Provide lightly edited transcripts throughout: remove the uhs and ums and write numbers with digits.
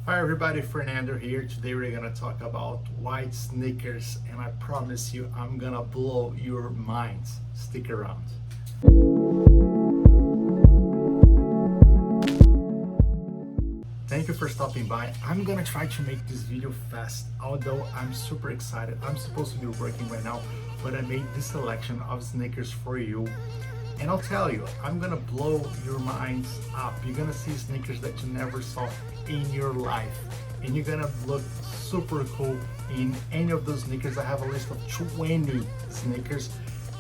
Hi everybody, Fernando here. Today we're gonna talk about white sneakers and I promise you I'm gonna blow your minds. Stick around. Thank you for stopping by. I'm gonna try to make this video fast, although I'm super excited. I'm supposed to be working right now, but I made this selection of sneakers for you. And I'll tell you, I'm gonna blow your minds up. You're gonna see sneakers that you never saw in your life. And you're gonna look super cool in any of those sneakers. I have a list of 20 sneakers.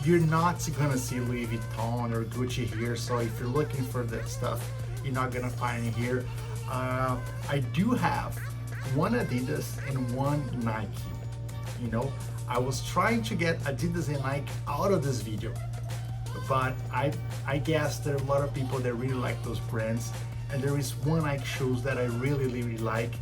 You're not gonna see Louis Vuitton or Gucci here. So if you're looking for that stuff, you're not gonna find it here. I do have one Adidas and one Nike. You know, I was trying to get Adidas and Nike out of this video, but I guess there are a lot of people that really like those brands, and there is one Nike shoes that I really like.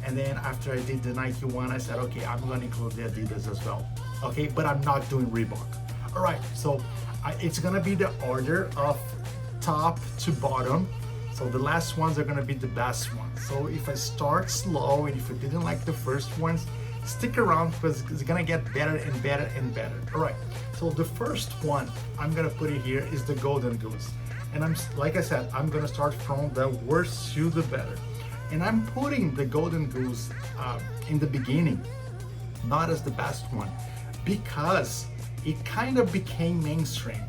And then after I did the Nike one, I said, okay, I'm gonna include the Adidas as well. Okay, but I'm not doing Reebok. All right, so it's gonna be the order of top to bottom. So the last ones are gonna be the best ones. So if I start slow and if you didn't like the first ones, stick around because it's gonna get better and better and better. All right, so the first one I'm gonna put it here is the Golden Goose. And like I said, I'm gonna start from the worst to the better. And I'm putting the Golden Goose in the beginning, not as the best one, because it kind of became mainstream.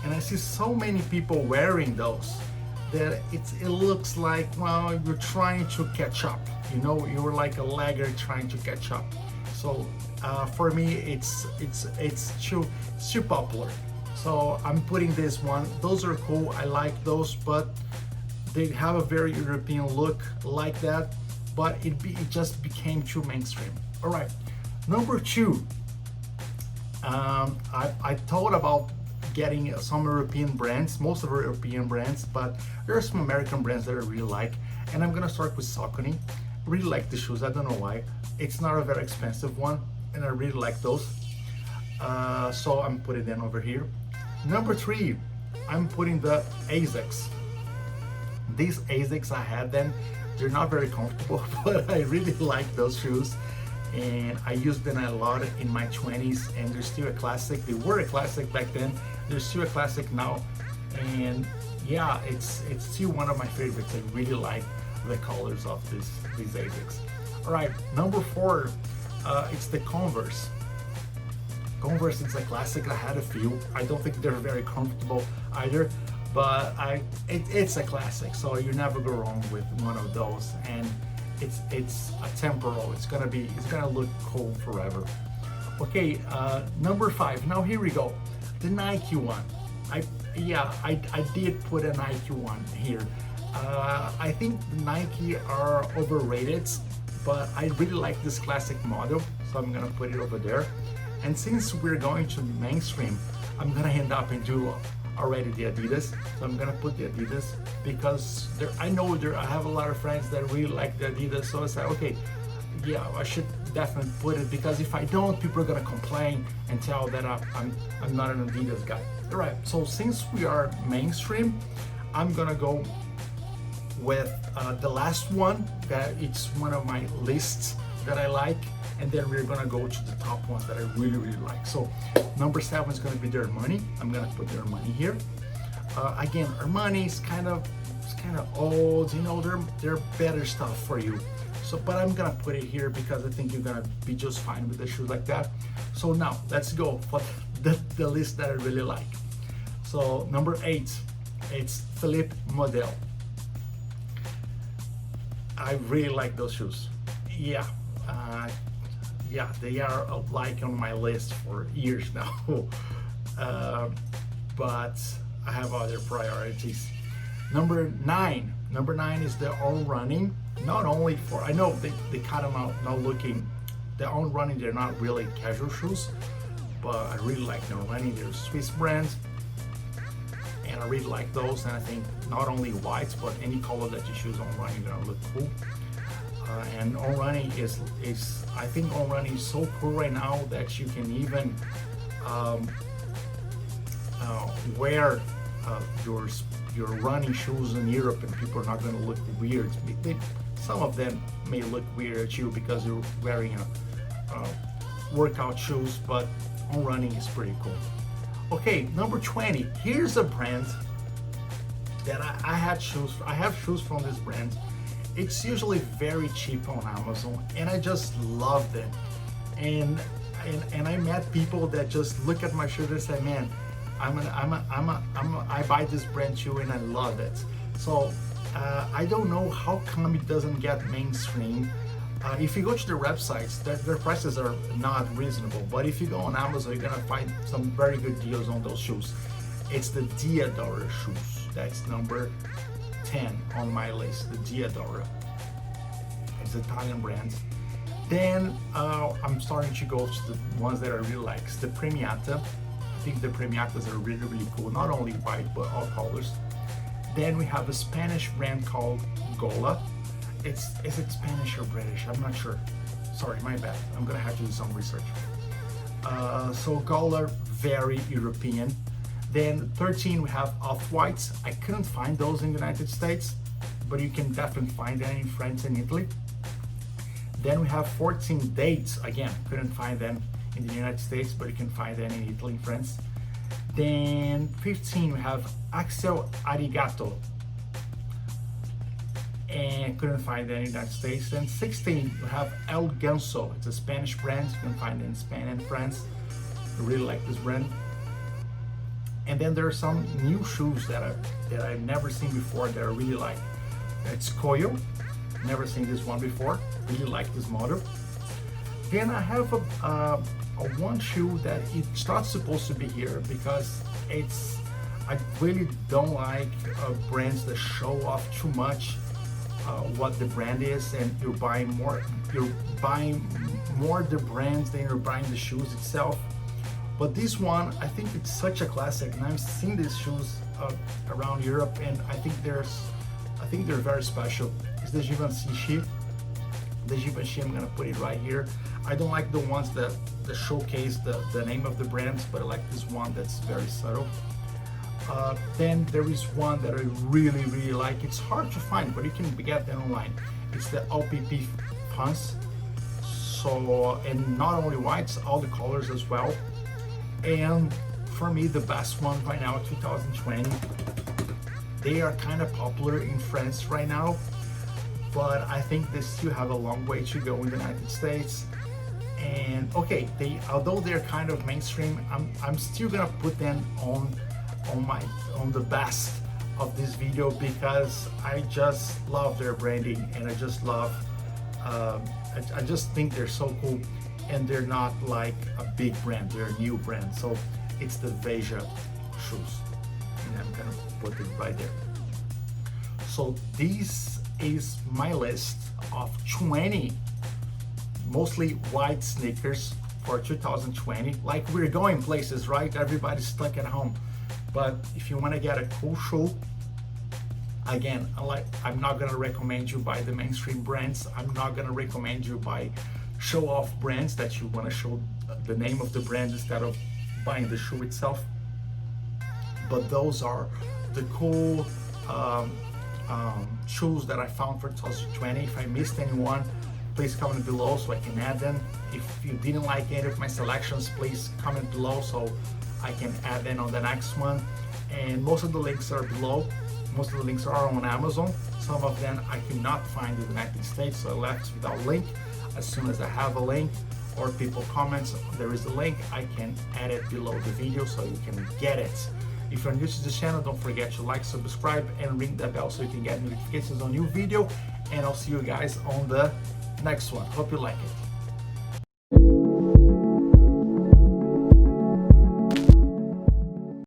And I see so many people wearing those that it looks like, well, you're trying to catch up. You know, you're like a laggard trying to catch up. So for me, it's too popular. So I'm putting this one. Those are cool. I like those, but they have a very European look like that. But it just became too mainstream. All right, number two. I thought about getting some European brands, most of our European brands, but there are some American brands that I really like. And I'm gonna start with Saucony. Really like the shoes, I don't know why. It's not a very expensive one, and I really like those. So I'm putting them over here. Number three, I'm putting the Asics. These Asics, I had them. They're not very comfortable, but I really like those shoes. And I used them a lot in my 20s, and they're still a classic. They were a classic back then. They're still a classic now. And yeah, it's still one of my favorites. I really like the colors of these Asics. All right, number four, it's the Converse. Converse is a classic. I had a few. I don't think they're very comfortable either, but it's a classic. So you never go wrong with one of those. And it's a temporal. It's gonna look cool forever. Okay, number five. Now here we go. The Nike one. I did put a Nike one here. I think the Nike are overrated, but I really like this classic model, so I'm gonna put it over there. And since we're going to mainstream, I'm gonna end up and do already the Adidas. So I'm gonna put the Adidas because I have a lot of friends that really like the Adidas. So I said, okay, yeah, I should definitely put it, because if I don't, people are gonna complain and tell that I'm not an Adidas guy. All right, so since we are mainstream, I'm gonna go with the last one, that it's one of my lists that I like, and then we're gonna go to the top ones that I really like. So number 7 is gonna be the Armani. I'm gonna put the Armani here. Again, Armani is kind of old, you know, they're better stuff for you. So, but I'm gonna put it here because I think you're gonna be just fine with the shoes like that. So now let's go for the list that I really like. So number 8, it's Philippe Model. I really like those shoes. Yeah, they are like on my list for years now. But I have other priorities. Number 9 is the On Running. Not only for, I know they cut them out now looking, the On Running, they're not really casual shoes, but I really like the On Running. They're Swiss brands, and I really like those. And I think not only whites, but any color that you choose On Running, you're gonna look cool. And On Running is I think On Running is so cool right now that you can even wear your running shoes in Europe and people are not going to look weird. Some of them may look weird at you because you're wearing a workout shoes, but on running is pretty cool. Okay, number 20. Here's a brand that I have shoes from this brand. It's usually very cheap on Amazon, and I just love them. And I met people that just look at my shoes and say, "Man, I buy this brand too, and I love it." So I don't know how come it doesn't get mainstream. If you go to their websites, their prices are not reasonable. But if you go on Amazon, you're gonna find some very good deals on those shoes. It's the Diadora shoes. That's number 10 on my list, the Diadora. It's an Italian brand. Then I'm starting to go to the ones that I really like. It's the Premiata. I think the Premiatas are really, really cool. Not only white, but all colors. Then we have a Spanish brand called Gola. Is it Spanish or British? I'm not sure. Sorry, my bad. I'm gonna have to do some research. So Gola, very European. Then 13 we have Off-Whites. I couldn't find those in the United States, but you can definitely find them in France and Italy. Then we have 14 Dates. Again, couldn't find them in the United States, but you can find them in Italy and France. Then 15 we have Axel Arigato, and couldn't find them in the United States. Then 16 we have El Ganso. It's a Spanish brand. You can find it in Spain and France. I really like this brand. And then there are some new shoes that I've never seen before that I really like. It's Koyo. Never seen this one before. Really like this model. Then I have a one shoe that it's not supposed to be here because I really don't like brands that show off too much what the brand is, and you're buying more the brands than you're buying the shoes itself. But this one, I think it's such a classic, and I've seen these shoes around Europe, and I think they're very special. It's the Givenchy. The Givenchy, I'm gonna put it right here. I don't like the ones that showcase the name of the brands, but I like this one that's very subtle. Then there is one that I really, really like. It's hard to find, but you can get them online. It's the OPP Fans. So, and not only whites, all the colors as well. And for me, the best one right now, 2020. They are kind of popular in France right now, but I think they still have a long way to go in the United States. And okay, although they're kind of mainstream, I'm still gonna put them on the best of this video because I just love their branding, and I just love I just think they're so cool, and they're not like a big brand, they're a new brand. So it's the Veja shoes, and I'm gonna put it right there. So this is my list of 20 mostly white sneakers for 2020. Like, we're going places, right? Everybody's stuck at home. But if you want to get a cool shoe, again, I'm not gonna recommend you buy the mainstream brands. I'm not gonna recommend you buy show-off brands that you want to show the name of the brand instead of buying the shoe itself. But those are the cool shoes that I found for 2020. If I missed anyone, please comment below so I can add them. If you didn't like any of my selections, please comment below so I can add them on the next one. And most of the links are below. Most of the links are on Amazon. Some of them I cannot find in the United States, so I left without link. As soon as I have a link or people comment there is a link, I can add it below the video so you can get it. If you're new to this channel, don't forget to like, subscribe, and ring the bell so you can get notifications on new video. And I'll see you guys on the next one. Hope you like it.